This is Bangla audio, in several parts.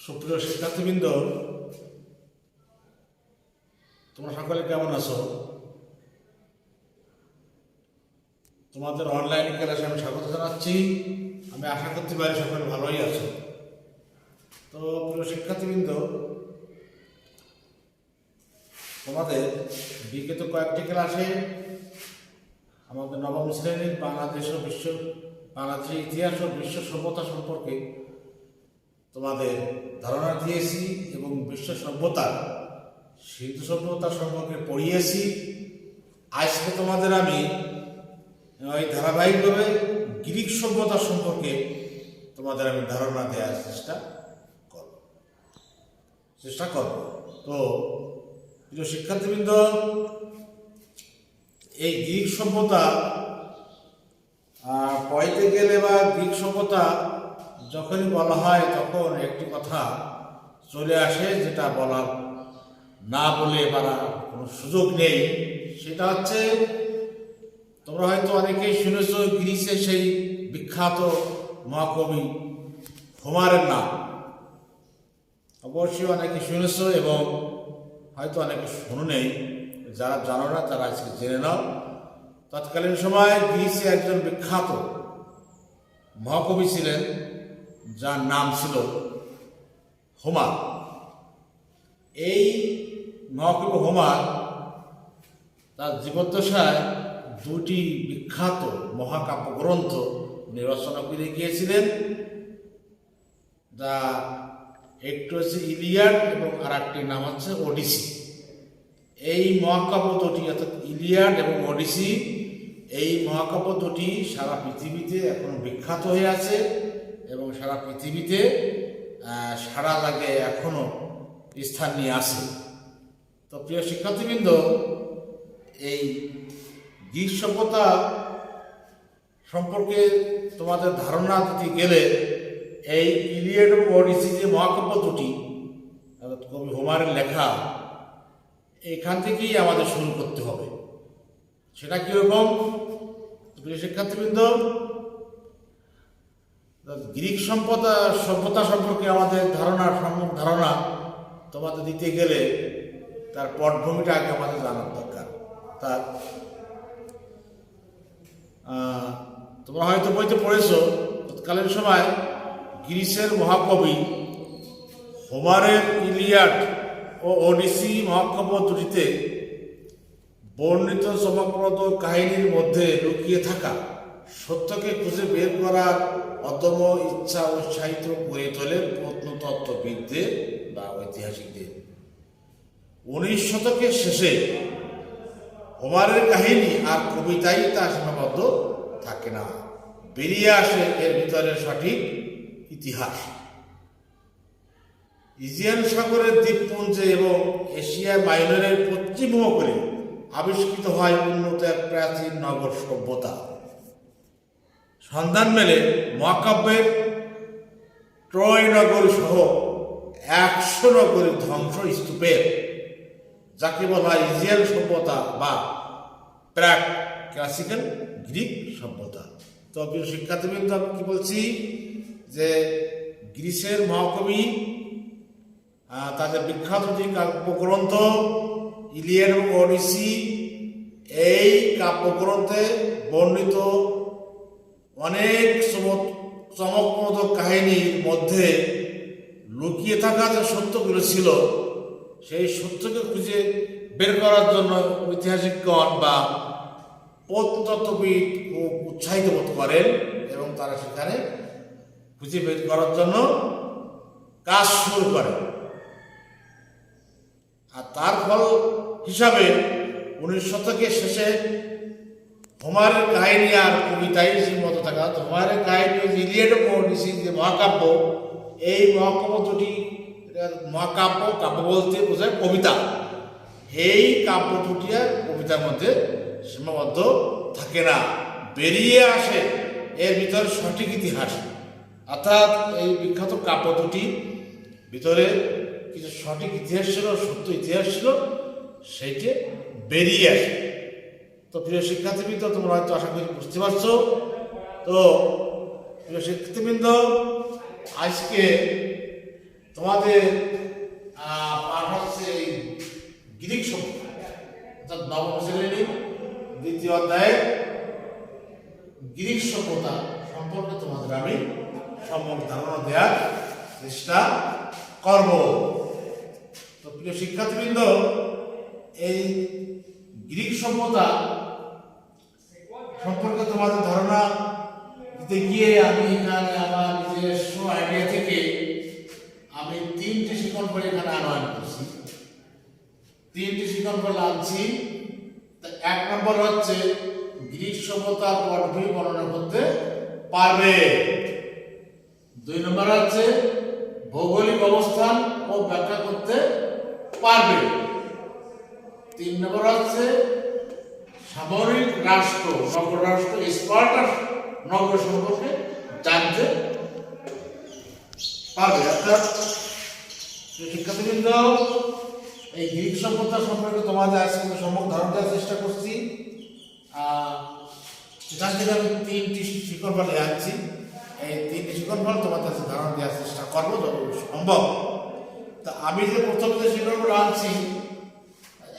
সুপ্রিয় শিক্ষার্থীবৃন্দ, তোমরা সকলে কেমন আছো? তোমাদের অনলাইন ক্লাসে আমি স্বাগত জানাচ্ছি। আমি আশা করতে পারি সকলে ভালোই আছো। তো প্রিয় শিক্ষার্থীবৃন্দ, তোমাদের বিগত কয়েকটি ক্লাসে আমাদের নবম শ্রেণীর বাংলাদেশের ইতিহাস ও বিশ্ব সভ্যতা সম্পর্কে তোমাদের ধারণা দিয়েছি এবং বিশ্ব সভ্যতার সিন্ধু সভ্যতা সম্পর্কে পড়িয়েছি। আজকে তোমাদের আমি ওই ধারাবাহিকভাবে গ্রিক সভ্যতা সম্পর্কে তোমাদের আমি ধারণা দেওয়ার চেষ্টা করব। তো প্রিয় শিক্ষার্থীবৃন্দ, এই গ্রিক সভ্যতা পড়াইতে গেলে বা গ্রিক সভ্যতা যখনই বলা হয় তখন একটি কথা চলে আসে, যেটা বলা না বলে পারার কোনো সুযোগ নেই। সেটা হচ্ছে, তোমরা হয়তো অনেকেই শুনেছ গ্রিসের সেই বিখ্যাত মহাকবি হোমারের নাম। অবশ্যই অনেকে শুনেছ এবং হয়তো অনেকে শোনো নেই। যারা জানো না তারা আজকে জেনে নাও। তৎকালীন সময় গ্রিসে একজন বিখ্যাত মহাকবি ছিলেন, যার নাম ছিল হোমার। এই মহাকবি হোমার তার জীবদ্দশায় দুটি বিখ্যাত মহাকাব্য গ্রন্থ উনি রচনা করে গিয়েছিলেন। যা একটু হচ্ছে ইলিয়াড এবং আর একটির নাম হচ্ছে ওডিসি। এই মহাকাব্য দুটি, অর্থাৎ ইলিয়াড এবং ওডিসি, এই মহাকাব্য দুটি সারা পৃথিবীতে এখন বিখ্যাত হয়ে আছে এবং সারা পৃথিবীতে সারা লাগে এখনো স্থান নিয়ে আছে। তো প্রিয় শিক্ষার্থীবৃন্দ, এই গ্রিক সভ্যতা সম্পর্কে তোমাদের ধারণা দিতে গেলে এই ইলিয়াড ও ওডিসি যে মহাকাব্য দুটি, অর্থাৎ কবি হোমারের লেখা, এখান থেকেই আমাদের শুরু করতে হবে। সেটা কীরকম? প্রিয় শিক্ষার্থীবৃন্দ, গ্রিক সভ্যতা সম্পর্কে আমাদের ধারণা তোমাদের দিতে গেলে তার পটভূমিটা আগে আমাদের জানার দরকার। তার তোমরা হয়তো বইতে পড়েছ, তৎকালীন সময় গ্রিসের মহাকবি হোমারের ইলিয়াড ও ওডিসি মহাকাব্য দুটিতে বর্ণিত চমকপ্রদ কাহিনীর মধ্যে লুকিয়ে থাকা সত্যকে খুঁজে বের করার অদম্য ইচ্ছা উৎসাহিত করে তোলে প্রত্নতত্ত্ববিদদের বা ঐতিহাসিকদের। 19 শতকের শেষে হোমারের কাহিনী আর কবিতাই তা সীমাবদ্ধ থাকে না, বেরিয়ে আসে এর ভিতরে সঠিক ইতিহাস। ইজিয়ান সাগরের দ্বীপপুঞ্জে এবং এশিয়া মাইনরের পশ্চিম উপকূলে আবিষ্কৃত হয় উন্নত এক প্রাচীন নগর সভ্যতা। সন্ধান মেলে মহাকাব্যের ট্রয় নগর সহ 100 নগরীর ধ্বংস স্তূপের, যাকে বলা হয় ইজিয়ান সভ্যতা বা প্রাক ক্লাসিক্যাল গ্রিক সভ্যতা। তো প্রিয় শিক্ষার্থীবৃন্দ, আমি কি বলছি যে গ্রিসের মহাকবি তাদের বিখ্যাত যে কাব্যগ্রন্থ ইলিয়াড এবং ওডিসি, এই কাব্যগ্রন্থে বর্ণিত অনেক চমকপ্রদ কাহিনীর মধ্যে লুকিয়ে থাকা যে সত্যগুলো ছিল, সেই সত্যকে খুঁজে বের করার জন্য ঐতিহাসিকগণ বা প্রত্নতত্ত্ববিদ খুব উৎসাহিত বোধ করেন এবং তারা সেখানে খুঁজে বের করার জন্য কাজ শুরু করেন। আর তার ফল হিসাবে 19 শতকের শেষে হোমারের কাহিনী আর কবিতাই সীমিত থাকা, হোমারের কাহিনী ইলিয়াড ও ওডিসি যে মহাকাব্য, এই মহাকাব্য দুটি কাব্য বলতে বোঝায় কবিতা। এই কাব্য দুটি আর কবিতার মধ্যে সীমাবদ্ধ থাকে না, বেরিয়ে আসে এর ভিতরে সঠিক ইতিহাস। অর্থাৎ এই বিখ্যাত কাব্য দুটি ভিতরে কিছু সঠিক ইতিহাস ছিল, সত্য ইতিহাস ছিল, সেইটি বেরিয়ে আসে। তো প্রিয় শিক্ষার্থীবৃন্দ, তোমরা হয়তো আশা করি বুঝতে পারছো। তো প্রিয় শিক্ষার্থীবৃন্দ, আজকে তোমাদের পাঠ হচ্ছে এই গ্রিক সভ্যতা, অর্থাৎ নবম শ্রেণীর দ্বিতীয় অধ্যায়ে গ্রিক সভ্যতা সম্পর্কে তোমাদের আমি সম্যক ধারণা দেওয়ার চেষ্টা করব। তো প্রিয় শিক্ষার্থীবৃন্দ, এই গ্রিক সভ্যতা সম্পর্কে তোমাদের ধারণা দিতে গিয়ে আমি এখানে আমার নিজস্ব আইডিয়া থেকে আমি 3টি শিকলফল এখানে আনয়ন করছি। 3টি শিকলফল আনছি। 1 নম্বর হচ্ছে গ্রিক সভ্যতার পটভূমি বর্ণনা করতে পারবে। 2 নম্বর হচ্ছে ভৌগোলিক অবস্থান ও ব্যাখ্যা করতে পারবে। 3 নম্বর হচ্ছে সামরিক রাষ্ট্র, নগর রাষ্ট্র, স্পার্টা নগর সম্পর্কে জানতে পারবে। অর্থাৎ শিক্ষার্থীবৃন্দ, এই গ্রিক সভ্যতা সম্পর্কে তোমাদের আজকে সম্যক ধারণা দেওয়ার চেষ্টা করছি। সেখান থেকে আমি 3টি শিকলফল আনছি। এই 3টি শিকলফল তোমাদের কাছে ধারণা দেওয়ার চেষ্টা করবো যতটুকু সম্ভব। তা আমি যে প্রথম যে শিকলফল আনছি,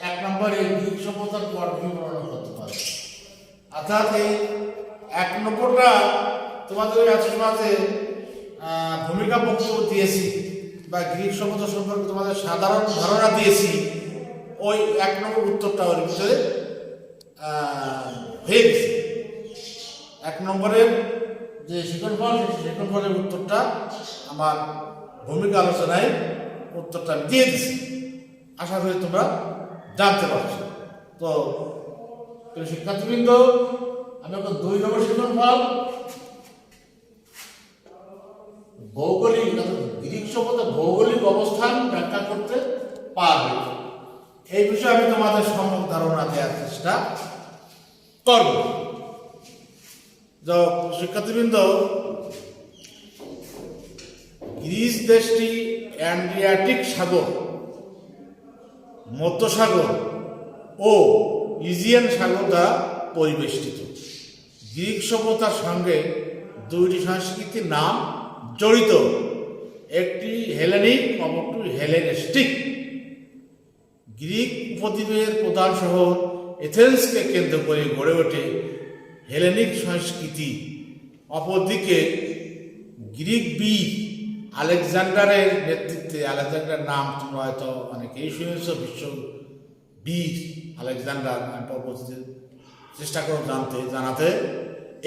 1 নম্বরে গ্রিক সভ্যতার পটভূমি বর্ণনা করতে পারবে। অর্থাৎ এই 1 নম্বরটা তোমাদের মাঝে ভূমিকা বক্তব্য দিয়েছি বা গ্রিক সভ্যতা সম্পর্কে তোমাদের সাধারণ ধারণা দিয়েছি। ওই 1 নম্বর উত্তরটা ওর ভিতরে হয়ে গেছে। 1 নম্বরের যে শিকলফল, সেই শিকলফলের উত্তরটা আমার ভূমিকা আলোচনায় উত্তরটা আমি দিয়ে দিচ্ছি। আশা করি তোমরা জানতে পারছো। তো শিক্ষার্থীবৃন্দ, আমি এখন 2 নম্বর শিকলফল ভৌগোলিক, গ্রিক সভ্যতা ভৌগোলিক অবস্থান ব্যাখ্যা করতে পারবে। এই বিষয়ে আমি তোমাদের সম্যক ধারণা দেওয়ার চেষ্টা করব। শিক্ষার্থীবৃন্দ, গ্রিস দেশটি অ্যাড্রিয়াটিক সাগর, মধ্যসাগর ও ইজিয়ান সাগর দ্বারা পরিবেষ্টিত। গ্রিক সভ্যতার সঙ্গে 2টি সংস্কৃতির নাম জড়িত, একটি হেলেনিক, অপরটি হেলেনিস্টিক। গ্রিক উপদ্বীপের প্রধান শহর এথেন্সকে কেন্দ্র করে গড়ে ওঠে হেলেনিক সংস্কৃতি। অপরদিকে গ্রিক বীর আলেকজান্ডারের নেতৃত্বে, আলেকজান্ডার নাম তোমরা হয়তো অনেকেই শুনেছ, বিশ্ব বীর আলেকজান্ডার, পরবর্তীতে চেষ্টা করো জানাতে।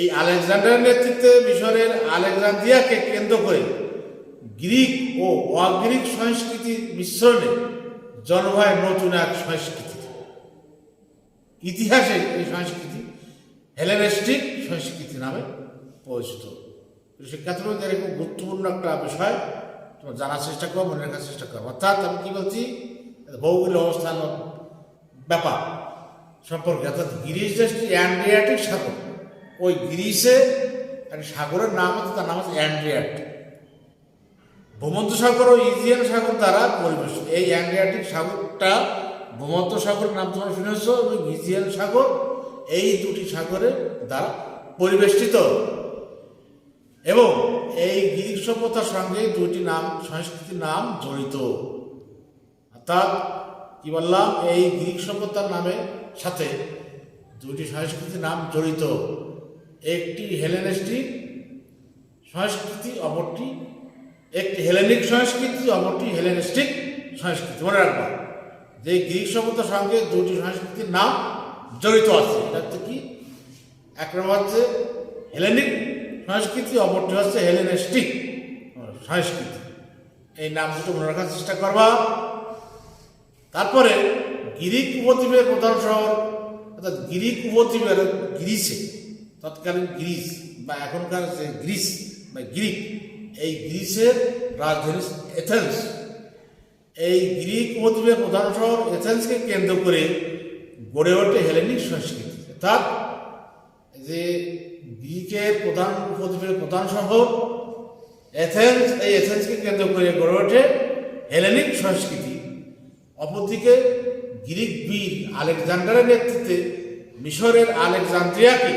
এই আলেকজান্ডারের নেতৃত্বে মিশরের আলেকজান্দ্রিয়াকে কেন্দ্র করে গ্রিক ও অগ্রিক সংস্কৃতির মিশ্রণে জন্ম হয় নতুন এক সংস্কৃতি। ইতিহাসে এই সংস্কৃতি হেলেনিস্টিক সংস্কৃতি নামে পরিচিত। শিক্ষার্থীদের খুব গুরুত্বপূর্ণ একটা বিষয় তোমরা জানার চেষ্টা করো, মনে রাখার চেষ্টা করো। অর্থাৎ আমি কি বলছি, ভৌগোলিক অবস্থান ব্যাপার সম্পর্কে। অর্থাৎ গ্রিস দেশটি অ্যাড্রিয়াটিক সাগর, ওই গ্রিসে একটা সাগরের নাম আছে, তার নাম হচ্ছে অ্যাড্রিয়াট। ভূমধ্যসাগর ও ইজিয়ান সাগর দ্বারা পরিবেষ্টিত। এই অ্যাড্রিয়াটিক সাগরটা ভূমধ্যসাগরের নাম তোমরা শুনেছ, এবং ইজিয়ান সাগর, এই 2টি সাগরের দ্বারা পরিবেষ্টিত। এবং এই গ্রিক সভ্যতার সঙ্গে 2টি সংস্কৃতির নাম জড়িত। অর্থাৎ কি বললাম, এই গ্রিক সভ্যতার নামের সাথে 2টি সংস্কৃতির নাম জড়িত, একটি হেলেনিস্টিক সংস্কৃতি, অপরটি একটি হেলেনিক সংস্কৃতি, অপরটি হেলেনিস্টিক সংস্কৃতি। মনে রাখবা যে গ্রিক সভ্যতার সঙ্গে 2টি সংস্কৃতির নাম জড়িত আছে। এটা হচ্ছে কি, 1 নম্বর হচ্ছে হেলেনিক সংস্কৃতি, অপরটি হচ্ছে হেলেনিস্টিক সংস্কৃতি। এই নাম দুটো মনে রাখার চেষ্টা করবা। তারপরে গ্রিক উপদ্বীপের প্রধান শহর, অর্থাৎ গ্রিক উপদ্বীপের গ্রিসে, তৎকালীন গ্রিস বা এখনকার যে গ্রিস বা গ্রিক, এই গ্রিসের রাজধানী এথেন্স। এই গ্রিক উপদ্বীপের প্রধান শহর এথেন্সকে কেন্দ্র করে গড়ে ওঠে হেলেনিক সংস্কৃতি। অর্থাৎ যে গ্রিকের উপদ্বীপের প্রধান শহর এথেন্স, এই এথেন্সকে কেন্দ্র করে গড়ে ওঠে হেলেনিক সংস্কৃতি। অপরদিকে গ্রিক বীর আলেকজান্ডারের নেতৃত্বে মিশরের আলেকজান্দ্রিয়াকে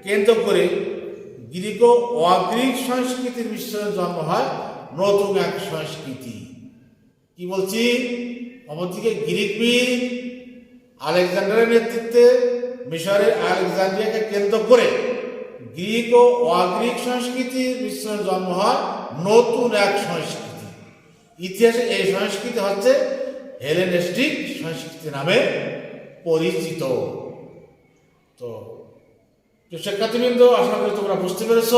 কেন্দ্র করে গ্রিক ও অগ্রিক সংস্কৃতির মিশ্রণে জন্ম হয় নতুন এক সংস্কৃতি। কি বলছি? অপরদিকে গ্রিকবিদ আলেকজান্ডারের নেতৃত্বে মিশরের আলেকজান্দ্রিয়াকে কেন্দ্র করে গ্রিক ও অগ্রিক সংস্কৃতির মিশ্রণে জন্ম হয় নতুন এক সংস্কৃতি। ইতিহাসে এই সংস্কৃতি হচ্ছে হেলেনিস্টিক সংস্কৃতি নামে পরিচিত। তো শিক্ষার্থীবৃন্দ, আশা করি তোমরা বুঝতে পেরেছ।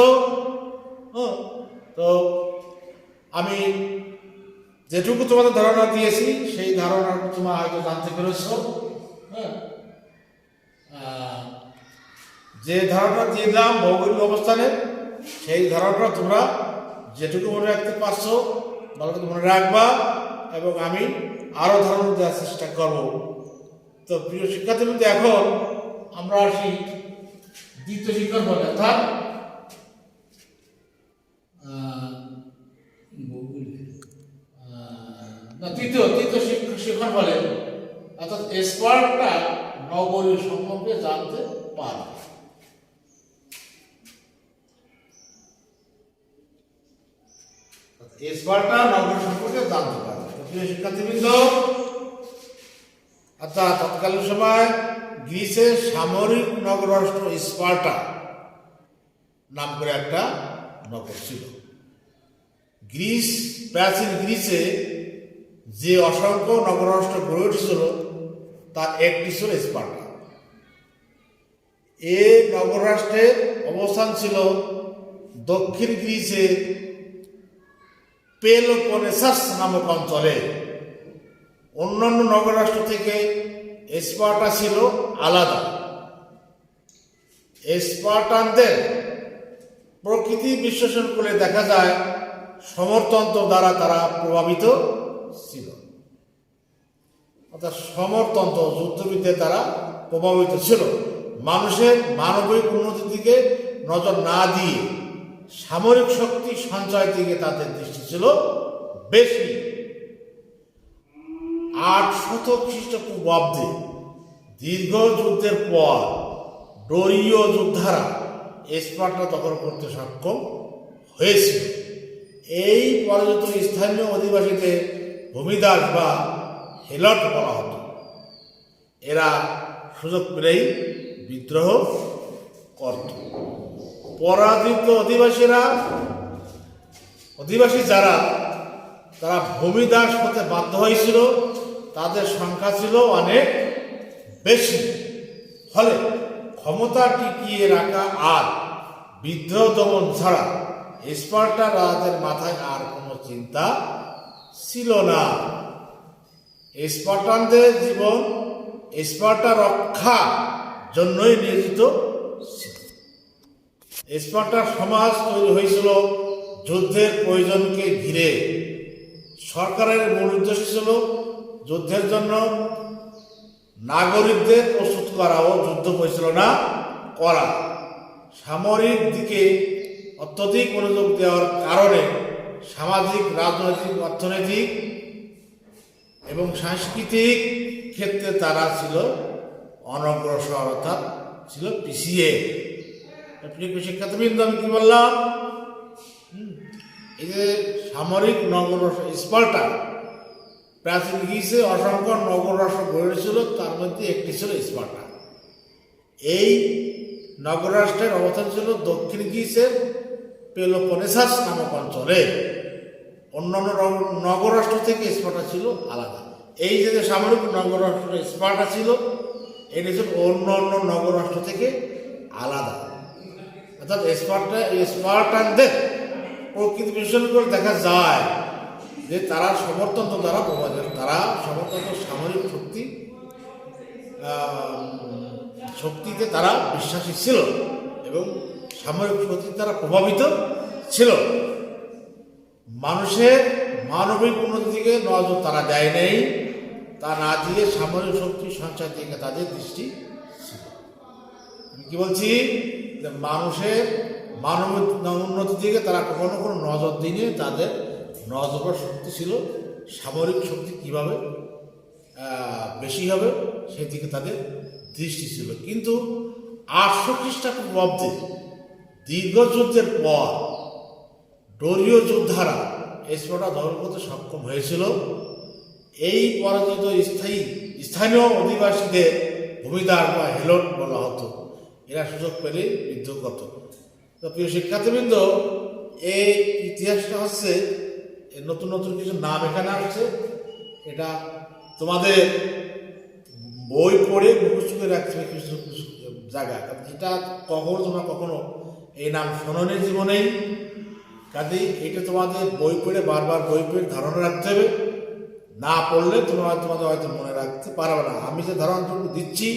তো আমি যেটুকু তোমাদের ধারণা দিয়েছি সেই ধারণা তোমরা হয়তো জানতে পেরেছ। যে ধারণা দিয়ে দিলাম ভৌগোলিক অবস্থানে, সেই ধারণাটা তোমরা যেটুকু মনে রাখতে পারছো ভালো করে মনে রাখবা, এবং আমি আরও ধারণা দেওয়ার চেষ্টা করব। তো প্রিয় শিক্ষার্থীবৃন্দ, এখন আমরা আসি দ্বিতীয় শিক্ষণ বলে, অর্থাৎ তৃতীয় শিক্ষণ বলে, অর্থাৎ স্পার্টা নগরী সম্পর্কে জানতে পারবে। স্পার্টা নগরী সম্পর্কে জানতে পারবে। প্রিয় শিক্ষার্থীবৃন্দ, অর্থাৎ তৎকালীন সময় গ্রিসের সামরিক নগররাষ্ট্র স্পার্টা নাম করে একটা নগর ছিল। প্রাচীন গ্রিসে যে অসংখ্য নগররাষ্ট্র গড়ে উঠেছিল তার একটি ছিল স্পার্টা। এই নগররাষ্ট্রের অবস্থান ছিল দক্ষিণ গ্রিসের পেলোপনেসাস নামক অঞ্চলে। অন্যান্য নগররাষ্ট্র থেকে স্পার্টা ছিল আলাদা। স্পার্টানদের প্রকৃতি বিশ্লেষণ করে দেখা যায় সমরতন্ত্র দ্বারা তারা প্রভাবিত ছিল। অর্থাৎ সমরতন্ত্র যুদ্ধবিদ্যায় তারা প্রভাবিত ছিল। মানুষের মানবিক উন্নতির দিকে নজর না দিয়ে সামরিক শক্তি সঞ্চয়ের দিকে তাদের দৃষ্টি ছিল বেশি। 800 খ্রিস্টপূর্বাব্দে দীর্ঘ যুদ্ধের পর ডোরীয় যোদ্ধারা স্পার্টা দখল করতে সক্ষম হয়েছিল। এই পরাজিত স্থানীয় অধিবাসীদের ভূমিদাস বা হেলট বলা হতো। এরা সুযোগ পেলেই বিদ্রোহ করত। পরাজিত অধিবাসী যারা তারা ভূমিদাস হতে বাধ্য হয়েছিল, তাদের সংখ্যা ছিল অনেক বেশি। ফলে ক্ষমতা টিকিয়ে রাখা আর বিদ্রোহ দমন ছাড়া স্পার্টা রাজাদের মাথায় আর কোনো চিন্তা ছিল না। স্পার্টানদের জীবন স্পার্টা রক্ষা জন্যই নিয়োজিত ছিল। স্পার্টার সমাজ তৈরি হয়েছিল যুদ্ধের প্রয়োজনকে ঘিরে। সরকারের মূল উদ্দেশ্য ছিল যুদ্ধের জন্য নাগরিকদের প্রস্তুত করা ও যুদ্ধ পরিচালনা করা। সামরিক দিকে অত্যধিক মনোযোগ দেওয়ার কারণে সামাজিক, রাজনৈতিক, অর্থনৈতিক এবং সাংস্কৃতিক ক্ষেত্রে তারা ছিল অনগ্রসর, অর্থাৎ ছিল পিছিয়ে। শিক্ষার্থীবৃন্দ, আমি কি বললাম? এই যে সামরিক নগররাষ্ট্র স্পার্টা, প্রাচীন গ্রিসে অসংখ্য নগররাষ্ট্র গড়ে ছিল, তার মধ্যে একটি ছিল স্পার্টা। এই নগররাষ্ট্রের অবস্থান ছিল দক্ষিণ গ্রিসের পেলোপনেসাস নামক অঞ্চলে। অন্যান্য নগররাষ্ট্র থেকে স্পার্টা ছিল আলাদা। এই যে সামরিক নগররাষ্ট্র স্পার্টা ছিল, এটি ছিল অন্যান্য নগররাষ্ট্র থেকে আলাদা। অর্থাৎ স্পার্টানদের প্রকৃতি বিশ্লেষণ করে দেখা যায় যে তারা সমরতন্ত্র দ্বারা প্রভাবিত। তারা সমরতন্ত্র সামরিক শক্তিতে তারা বিশ্বাসী ছিল এবং সামরিক শক্তি তারা প্রভাবিত ছিল। মানুষের মানবিক উন্নতির দিকে নজর তারা দেয় নেই, তা না দিয়ে সামরিক শক্তি সঞ্চয়ের দিকে তাদের দৃষ্টি ছিল। আমি কি বলছি? যে মানুষের মানবিক উন্নতির দিকে তারা কখনো কোনো নজর দিনে, তাদের নজর শক্তি ছিল সামরিক শক্তি কিভাবে বেশি হবে সেদিকে তাদের দৃষ্টি ছিল। কিন্তু 800 খ্রিস্টপূর্বাব্দে দীর্ঘ যুদ্ধের পর ডোরীয় যোদ্ধারা স্পর্ধা দখল করতে সক্ষম হয়েছিল। এই পরাজিত স্থানীয় অধিবাসীদের ভূমিদার বা হেলট বলা হতো। এরা সুযোগ পেলে বিদ্রোহ করত। তো প্রিয় শিক্ষার্থীবৃন্দ, এই ইতিহাসটা হচ্ছে নতুন নতুন কিছু নাম এখানে আসছে। এটা তোমাদের বই পড়ে মুখস্থ করে রাখতে হবে কিছু কিছু জায়গা, এটা কখনো এই নাম শোনোনি জীবনেই। কাজেই এটা তোমাদের বই পড়ে বারবার বই পড়ে ধারণা রাখতে হবে। না পড়লে তোমাদের হয়তো মনে রাখতে পারবে না। আমি যে ধারণাটুকু দিচ্ছি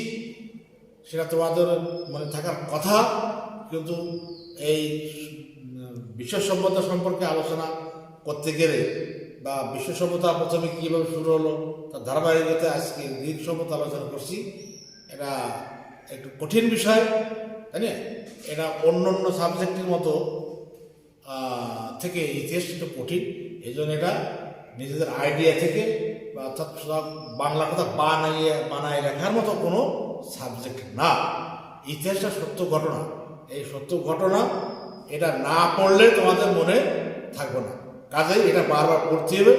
সেটা তোমাদের মনে থাকার কথা, কিন্তু এই বিশ্ব সভ্যতা সম্পর্কে আলোচনা করতে গেলে বা বিশ্ব সভ্যতা প্রথমে কীভাবে শুরু হলো তার ধারাবাহিকতায় আজকে গ্রিক সভ্যতা আলোচনা করছি। এটা একটু কঠিন বিষয়, তাই না? এটা অন্য অন্য সাবজেক্টের মতো থেকে ইতিহাস একটু কঠিন। এই জন্য এটা নিজেদের আইডিয়া থেকে বা অর্থাৎ বাংলা কথা বানায় রাখার মতো কোনো সাবজেক্ট না। ইতিহাসটা সত্য ঘটনা। এই সত্য ঘটনা এটা না পড়লে তোমাদের মনে থাকবে না। কাজেই এটা বারবার পড়তে হবে।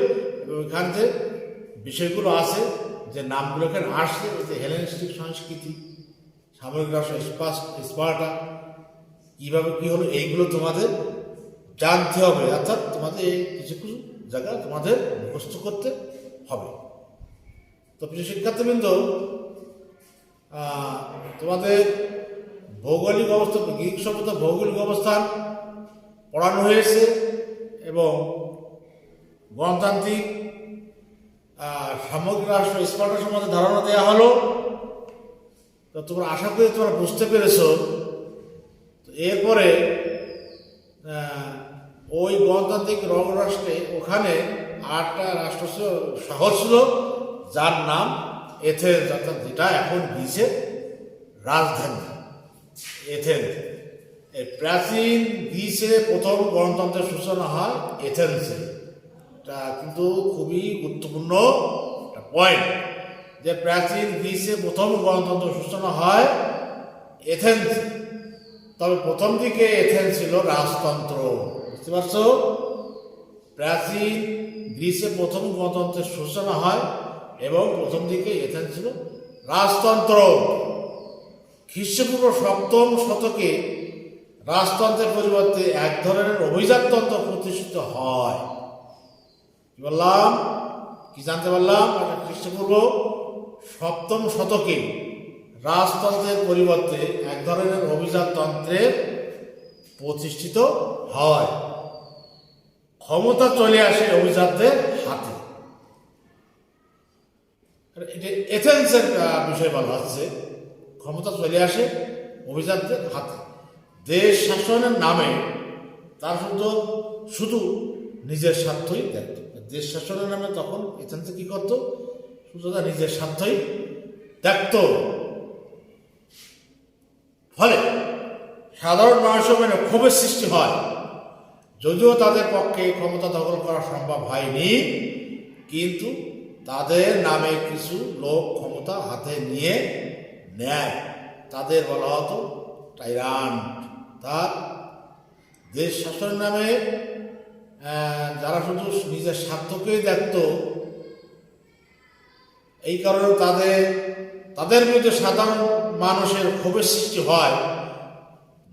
এবং এখান যে বিষয়গুলো আছে, যে নামগুলো এখানে আসছে, যে হেলেনিস্টিক সংস্কৃতি, সামরিক রাষ্ট্র স্পার্টা কীভাবে কী হলো, এইগুলো তোমাদের জানতে হবে। অর্থাৎ তোমাদের এই কিছু কিছু জায়গা তোমাদের মুখস্থ করতে হবে। তো প্রিয় শিক্ষার্থীবৃন্দ, তোমাদের ভৌগোলিক অবস্থান, গ্রিক সভ্যতা ভৌগোলিক অবস্থান পড়ানো হয়েছে এবং গণতান্ত্রিক সামরিক রাষ্ট্র স্পার্টা সম্বন্ধে ধারণা দেওয়া হলো। তো তোমরা আশা করি তোমরা বুঝতে পেরেছো। তো এরপরে ওই গণতান্ত্রিক রাষ্ট্রে ওখানে 8টা রাষ্ট্র শহর ছিল, যার নাম এথেন্স, অর্থাৎ যেটা এখন গ্রিসের রাজধানী এথেন্স। এই প্রাচীন গ্রিসে প্রথম গণতন্ত্রের সূচনা হয় এথেন্সে। এটা কিন্তু খুবই গুরুত্বপূর্ণ একটা পয়েন্ট, যে প্রাচীন গ্রিসে প্রথম গণতন্ত্র সূচনা হয় এথেন্স। তবে প্রথম দিকে এথেন্স ছিল রাজতন্ত্র। বুঝতে পারছো? প্রাচীন গ্রিসে প্রথম গণতন্ত্রের সূচনা হয় এবং প্রথম দিকে এথেন্স ছিল রাজতন্ত্র। খ্রিস্টপূর্ব 7ম শতকে রাজতন্ত্রের পরিবর্তে এক ধরনের অভিজাততন্ত্র প্রতিষ্ঠিত হয়। কি বললাম? কি জানতে পারলাম? খ্রিস্টপূর্ব 7ম শতকে রাজতন্ত্রের পরিবর্তে এক ধরনের অভিজাততন্ত্রের প্রতিষ্ঠিত হয়। ক্ষমতা চলে আসে অভিজাতদের হাতে। এটা এথেন্সের বিষয় বলা হচ্ছে। ক্ষমতা চলে আসে অভিজাতদের হাতে। দেশ শাসনের নামে তার শুধু নিজের স্বার্থই দেখত। দেশ শাসনের নামে তখন এথেন্সে কি করতো? শুধু তার নিজের স্বার্থই দেখত। ফলে সাধারণ মানুষের মনে ক্ষোভের সৃষ্টি হয়। যদিও তাদের পক্ষে ক্ষমতা দখল করা সম্ভব হয়নি, কিন্তু তাদের নামে কিছু লোক ক্ষমতা হাতে নিয়ে নেয়। তাদের বলা হতো টাইরান্ট। তার দেশ শাসনের নামে যারা শুধু নিজের স্বার্থকেই দেখত, এই কারণে তাদের বিরুদ্ধে সাধারণ মানুষের ক্ষোভের সৃষ্টি হয়।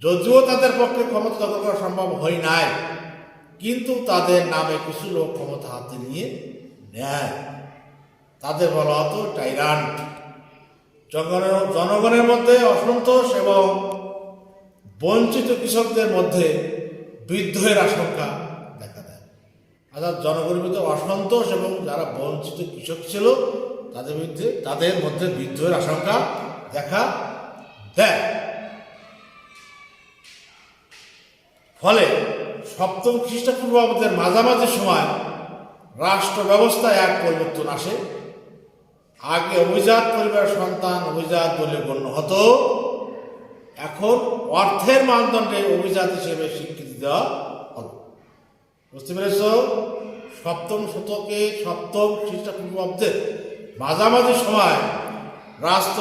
যদিও তাদের পক্ষে ক্ষমতা দখল করা সম্ভব হয় নাই, কিন্তু তাদের নামে কিছু লোক ক্ষমতা হাতে নিয়ে নেয়। তাদের বলা হতো টাইরান্ট। জনগণের মধ্যে অসন্তোষ এবং বঞ্চিত কৃষকদের মধ্যে বিদ্রোহের আশঙ্কা দেখা দেয়। অর্থাৎ জনগণের মধ্যে অসন্তোষ এবং যারা বঞ্চিত কৃষক ছিল তাদের মধ্যে বিদ্রোহের আশঙ্কা দেখা দেয়। ফলে 7ম খ্রিস্টপূর্বাব্দের মাঝামাঝি সময় রাষ্ট্র ব্যবস্থায় এক পরিবর্তন আসে। আগে অভিজাত পরিবারের সন্তান অভিজাত বলে গণ্য হতো, এখন অর্থের মানদণ্ডে অভিজাত হিসেবে স্বীকৃতি দেওয়া হলো। বুঝতে পেরেছ? 7ম শতকে 7ম খ্রিস্টপূর্বাব্দের মাঝামাঝি সময় রাষ্ট্র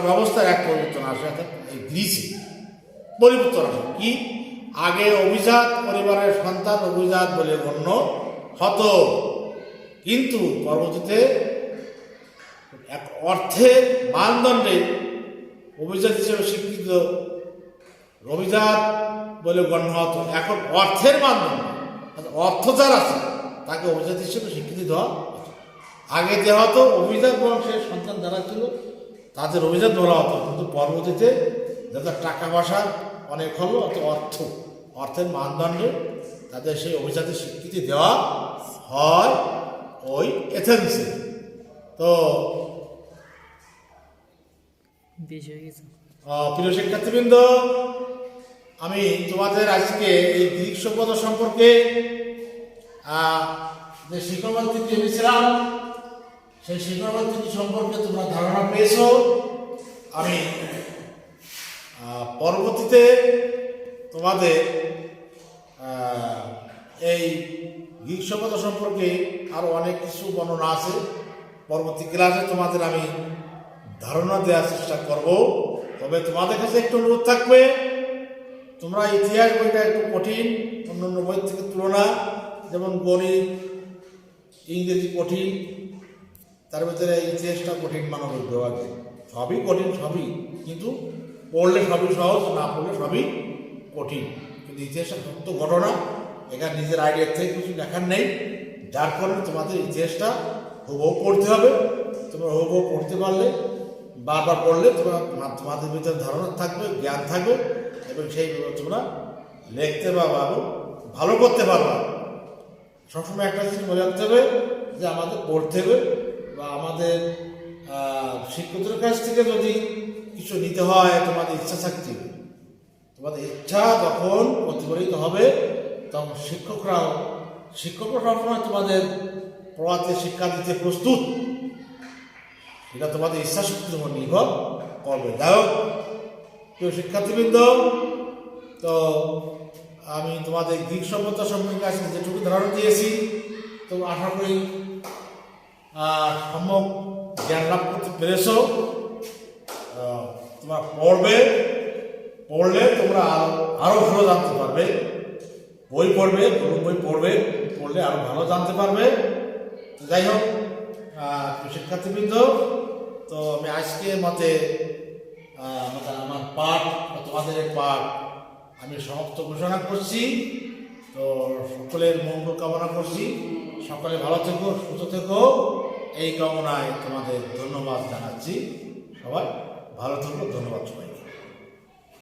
ব্যবস্থার এক পরিবর্তন আসে। অর্থাৎ এই গ্রিসে পরিবর্তন আসে। কি? আগে অভিজাত পরিবারের সন্তান অভিজাত বলে গণ্য হতো, কিন্তু পরবর্তীতে এক অর্থের মানদণ্ডে অভিজাত হিসেবে স্বীকৃত অভিজাত বলে গণ্য হতো। এখন অর্থের মানদণ্ডে অর্থ যার আছে তাকে অভিজাত হিসেবে স্বীকৃতি দেওয়া হতো। আগে দেওয়া হতো অভিজাত বংশের সন্তান যারা ছিল তাদের অভিজাত বলা হতো, কিন্তু পরবর্তীতে যাদের টাকা পয়সা অনেক হলো অত অর্থের মানদণ্ডে তাদের সেই অভিজাতের স্বীকৃতি দেওয়া হয় ওই এথেন্সে। তো প্রিয় শিক্ষার্থীবৃন্দ, আমি তোমাদের আজকে এই গ্রিক সভ্যতা সম্পর্কে যে শিক্ষাবর্তী ভেবেছিলাম সেই শিক্ষাবর্তী সম্পর্কে তোমরা ধারণা পেয়েছ। আমি পরবর্তীতে তোমাদের এই গ্রিক সভ্যতা সম্পর্কে আরও অনেক কিছু বর্ণনা আছে, পরবর্তী ক্লাসে তোমাদের আমি ধারণা দেওয়ার চেষ্টা করব। তবে তোমাদের কাছে একটু অনুরোধ থাকবে, তোমরা ইতিহাস বইটা একটু কঠিন অন্যান্য বই থেকে তুলনা, যেমন গণিত ইংরেজি কঠিন, তার ভিতরে ইতিহাসটা কঠিন মানবিক বিভাগে সবই কঠিন, সবই কিন্তু পড়লে সবই সহজ, না পড়লে সবই কঠিন। কিন্তু ইতিহাসটা সত্য ঘটনা, এখানে নিজের আইডিয়ার থেকে কিছু লেখার নেই, যার কারণে তোমাদের ইতিহাসটা হুবহু পড়তে হবে। তোমরা হুবহু পড়তে পারলে বারবার পড়লে তোমাদের ভিতরে ধারণা থাকবে, জ্ঞান থাকবে, এবং সেইভাবে তোমরা লিখতে বা ভালো করতে পারবা। সবসময় একটা জিনিস মনে রাখতে হবে যে আমাদের পড়তে হবে, বা আমাদের শিক্ষকদের কাছ থেকে যদি কিছু নিতে হয় তোমাদের ইচ্ছা থাকতে হবে। তোমাদের ইচ্ছা যখন প্রতিফলিত হবে তখন শিক্ষকরা সবসময় তোমাদের পড়াতে শিক্ষা দিতে প্রস্তুত, এটা তোমাদের ইচ্ছা শক্তির উপর নির্ভর করবে। যাই হোক প্রিয় শিক্ষার্থীবৃন্দ, তো আমি তোমাদের গ্রিক সভ্যতা সম্পর্কে আজকে যেটুকু ধারণা দিয়েছি, তো আশা করি সম্যক জ্ঞান লাভ করতে পেরেছ। তোমরা পড়লে তোমরা আরও ভালো জানতে পারবে। বই পড়বে, পড়লে আরও ভালো জানতে পারবে। যাই হোক শিক্ষার্থীবৃন্দ, তো আমি আজকে মতে আমার পাঠ তোমাদের পাঠ আমি সমাপ্ত ঘোষণা করছি। তো সকলের মঙ্গল কামনা করছি, সকলে ভালো থেকো, সুস্থ থেকো, এই কামনায় তোমাদের ধন্যবাদ জানাচ্ছি। সবাই ভালো থেকো, ধন্যবাদ সবাই।